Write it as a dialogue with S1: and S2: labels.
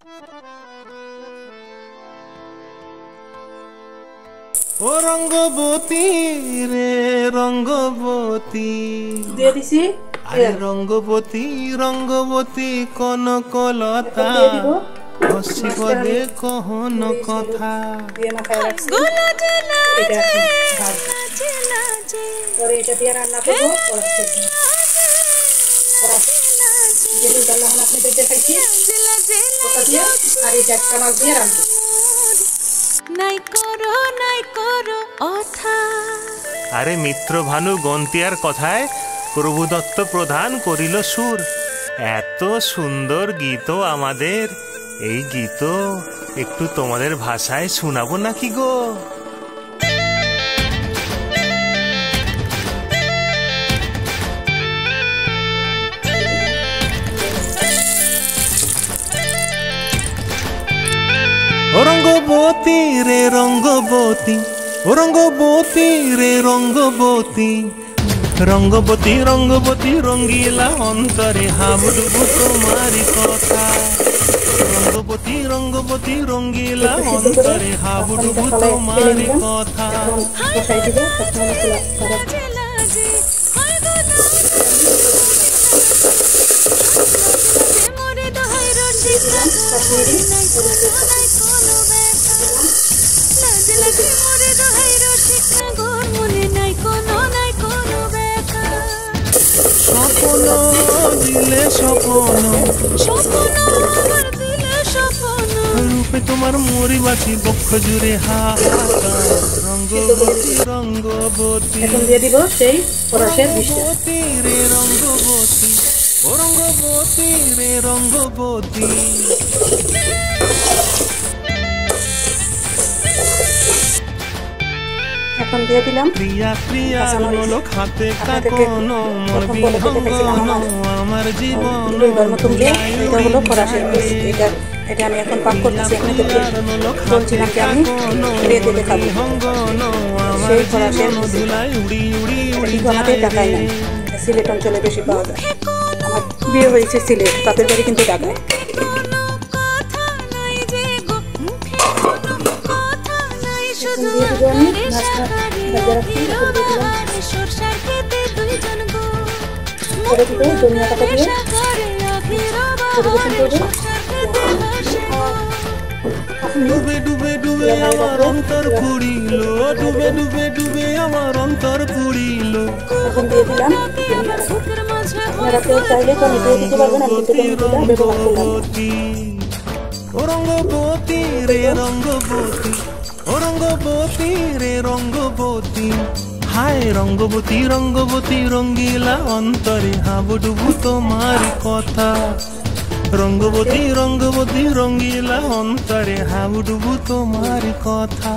S1: ও রঙ্গবতী রে রঙ্গবতী
S2: দিয়ে দিছি।
S1: আরে রঙ্গবতী রঙ্গবতী কনকলতা হসিব দে কহন কথা
S2: দিয়ে মাথায় রাখছি। এটা পরে এটা দিয়ে রান্না করবো। আপনাদের দেখাইছি ওটা দিয়ে, আর এই একটা মাছ দিয়ে রান্না।
S1: আরে মিত্র ভানু গন্তিয়ার কথায় প্রভুদত্ত প্রধান করিল সুর। এত সুন্দর গীত আমাদের, এই গীত একটু তোমাদের ভাষায় শোনাবো নাকি গো? ও রঙ্গবতী রে রঙ্গবতী, ও রঙ্গবতী রে রঙ্গবতী, রঙ্গবতী রঙ্গবতী রঙ্গিলা অন্তরে হাবুডুবু তোমারি কথা। রঙ্গবতী রঙ্গবতী রঙ্গিলা অন্তরে হাবুডুবু তোমারি কথা। স্বপ্ন দিলে স্বপ্ন, রূপে তোমার মরি বাছি বক্ষ জুড়ে হাহাকার। রঙ্গবতী রঙ্গবতী,
S2: এখন দিয়ে দিব সেই রসের বিষটা।
S1: রঙ্গবতী রে রঙ্গবতী, ও রঙ্গবতী রে রঙ্গবতী।
S2: এখন দিয়ে দিলাম
S1: প্রিয়া প্রিয়া লোক হাতে কাকন মোর বিহঙ্গন আমার জীবন।
S2: এটা হলো ফরাসের বীজ। এটা আমি এখন পাক করতেছি। এখানে বলছি নাকি আমি রেতে দেখাবো সেই ফরাসের বীজ। আমাদের ঢাকায় নাই, সিলেট অঞ্চলে বেশি পাওয়া যায়। আমার বিয়ে হয়েছে সিলেট, তাদের বাড়ি কিন্তু ঢাকায়।
S1: ডুবে ডুবে ডুবে আমার অন্তর পুড়িল, ডুবে ডুবে ডুবে আমার অন্তর পুড়িল।
S2: এখন দিয়ে দিলাম। আপনারা কেউ চাইলে তো আমি দিয়ে দিতে পারবেন, আমি কিন্তু ব্যবহার করলাম।
S1: ও রঙ্গবতী রে রঙ্গবতী, ও রঙ্গবতী রে রঙ্গবতী, হায় রঙ্গবতী রঙ্গবতী রঙ্গিলা অন্তরে হাবুডুবু তোমার কথা। রঙ্গবতী রঙ্গবতী রঙ্গিলা অন্তরে হাবুডুবু তোমার কথা।